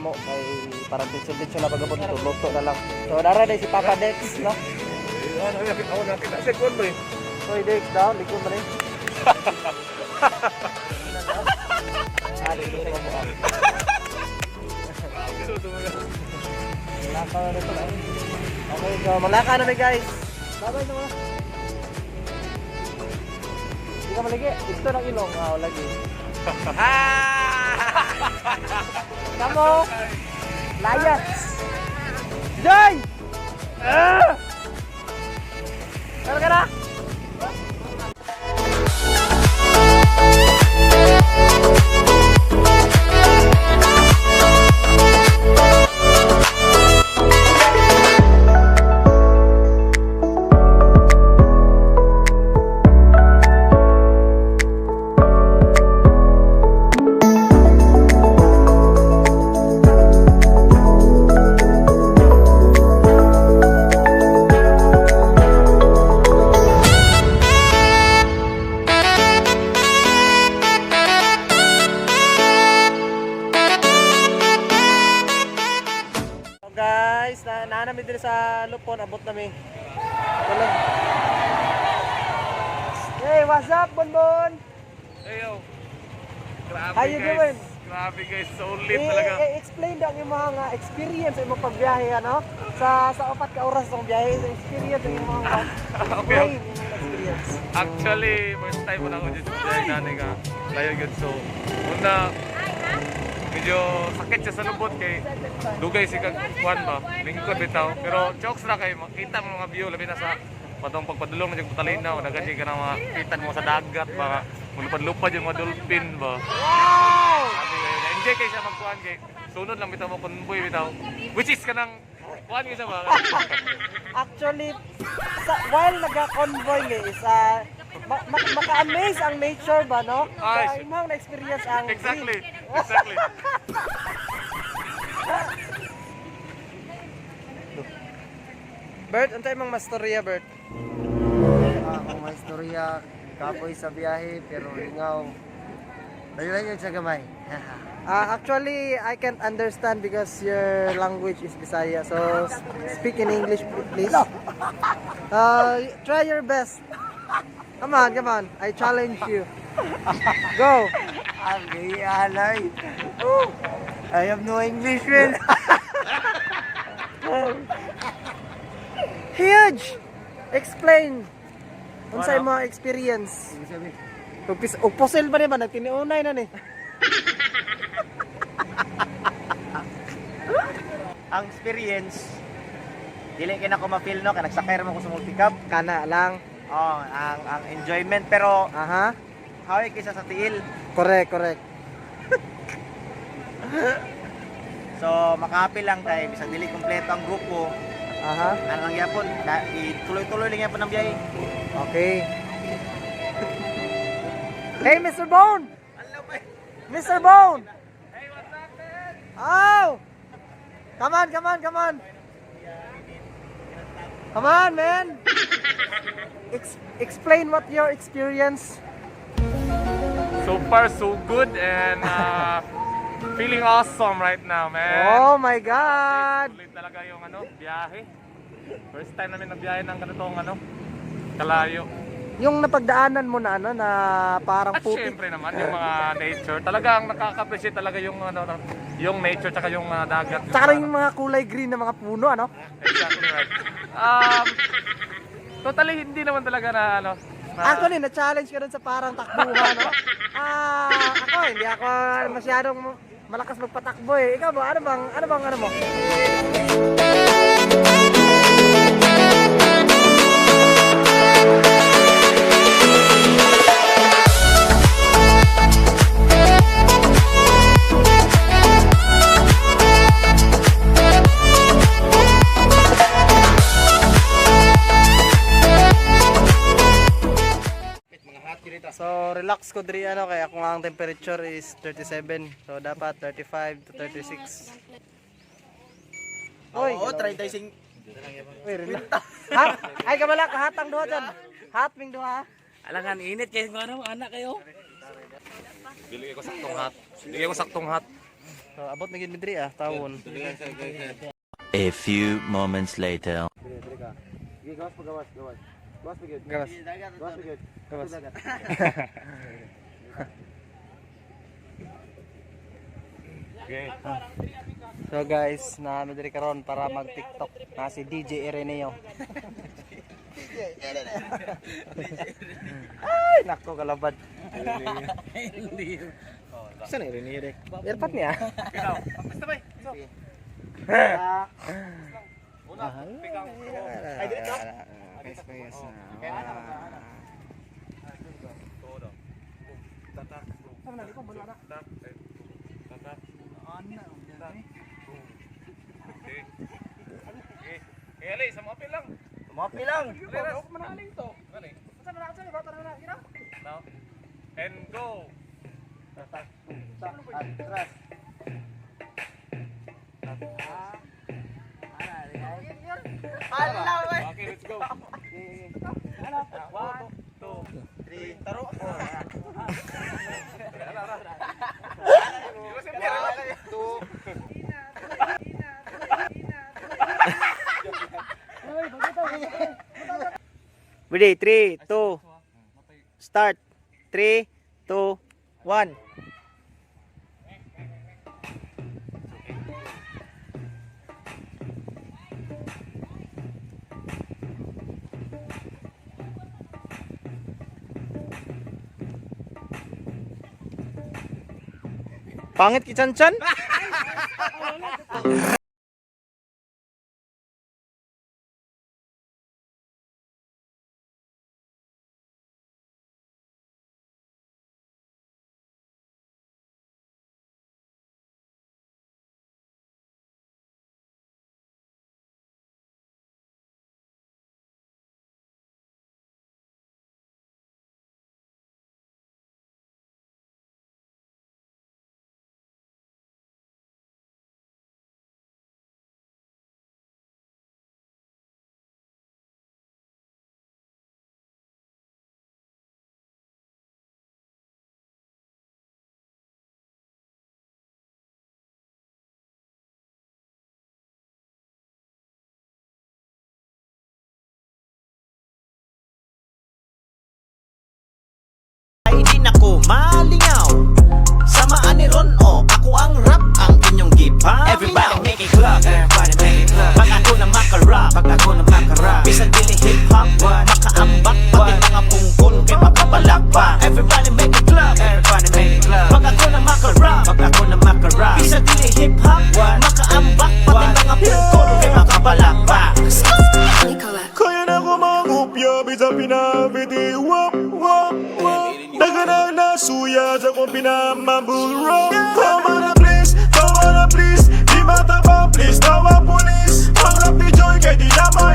amo kay parang tension na pagabot ito luto na lang. So dara na si Papa Dex, no? Ano ako nakita second mo eh. Hoy Dex daw, likod man eh. Dito sa mga. Laka na ito lang. Okay, so malaka na guys. Bye-bye na mga. Hindi ka malagi. Ito ng ilong. Lagi. Kamu. Layas. Joy! Kara kara. Guys, naanami din sa Lupon, abot nami. Walang. Hey, what's up, Bonbon? Hey yo. Grabe How you guys. doing? Grabe guys, so lit talaga. Explain daw yung mga experience sa imong pagbiyahe ano? Sa 4 ka oras ng biyahe, sa experience yung mga Okay. experience. Actually, first time mo na ako dito sa nanay ka. Layo yun. So, una, medyo sakit siya sa lubot kay dugay si Kagwan ba, lingkod bitaw. Pero jokes na kay makita mo mga view, labi na sa patong pagpadulong ng Talinaw, nagadi ka na makita mo sa dagat ba, mulupad-lupad yung mga dolphin ba. Wow! Sabi kayo, enjoy kayo siya magkuhan kay sunod lang bitaw mo convoy bitaw. Which is kanang kuhan kayo siya ba? Actually, while naga-convoy is maka-amaze ang nature ba, no? Ay, Sa imong na-experience ang exactly. green. Exactly. Bert, ano imong mastorya, Bert? Akong may istorya, kapoy sa biyahe, pero lingaw. Layo-layo sa gamay. Actually, I can't understand because your language is Bisaya. So, speak in English, please. Try your best. Come on, come on. I challenge you. Go. Ang gayalay. I have no English, man. Huge! Explain. Kung sa mga experience. Pusil ba naman? Nagtiniunay na ni. Ang experience, dili kina ko ma-feel no, kaya nagsakay mo ko sa multicab. Kana lang. Oh, ang enjoyment, pero Aha. hawi kaysa sa tiil. Correct, correct. So, makapil lang tayo, bisag dili kompleto ang grupo. Aha. Ano lang yapon, tuloy-tuloy lang yapon ang biyahe. Okay. Hey, Mr. Bone! Hello, boy. Mr. Bone! Hey, what's up, man? Oh! Come on, come on, come on! Come on, man! Explain what your experience. So far, so good and feeling awesome right now, man. Oh my God! Sulit talaga yung biyahe. First time namin nagbiyahe ng ganitong kalayo. Yung napagdaanan mo na na parang At putik. syempre naman yung mga nature. Talagang nakaka-appreciate talaga yung yung nature tsaka yung dagat. Tsaka rin yung mga kulay green na mga puno, ano? Exactly right. Totally hindi naman talaga na Actually, na-challenge ka dun sa parang takbuhan, no? Ako, hindi ako masyadong malakas magpatakbo eh. Ikaw ba? Ano mo? So relax ko diri kaya kung ang temperature is 37. So dapat 35 to 36. Oy, Oo, try tayo sing. Uy, relax. Hat, ay kamala kahatang duha dyan. Hat ming duha. Alangan init kayo kung ano, anak kayo. Bili ko saktong hat. Bili ko saktong hat. So abot na gid mi diri tawon. A few moments later. Dili ka. Sige, gawas pa gawas. Gawas pa gyud. Gawas. Gawas pa gyud. Gawas. Okay. So guys, na mi diri karon para mag TikTok na si DJ Ireneo. Ay, nako kalabad. Saan na Ireneo dek? Airpot niya. Ikaw. Basta bay. Una, pigang. Ay, dito ka. Todo. Tatak. Sama na liko bola na. Tatak. Tatak. Okay. Okay. Eh, Ali, sa mga pilang. Mapi lang. Ako manaling to. Gani. Sa na sa bata na gina. Now. And go. Atras. Okay, let's go. 1, 2, 3, taro. Ready, 3, 2, start. 3, 2, 1. Pangit ki Chan-Chan? Ay di nako malingaw. Samaan ni Ron o ako ang rap ang inyong gipa. Everybody make it clap. Everybody make it clap. Pag ako na makarap, pag ako na makarap. Bisag dili hip hop, makaambak pati mga pungkol kay mapabalak pa. Everybody make it clap. Everybody make it clap. Pag ako na makarap, pag ako na makarap. Bisag dili hip hop, makaambak pati mga pungkol kay mapabalak pa. Kaya na ko mangupya, bisa pinabitiwap, wap, wap. Daga na nasuya sa kong pinamabulrong. Tama na please, di mataba please, tawa pulis. Ang rap ni Joy kay di naman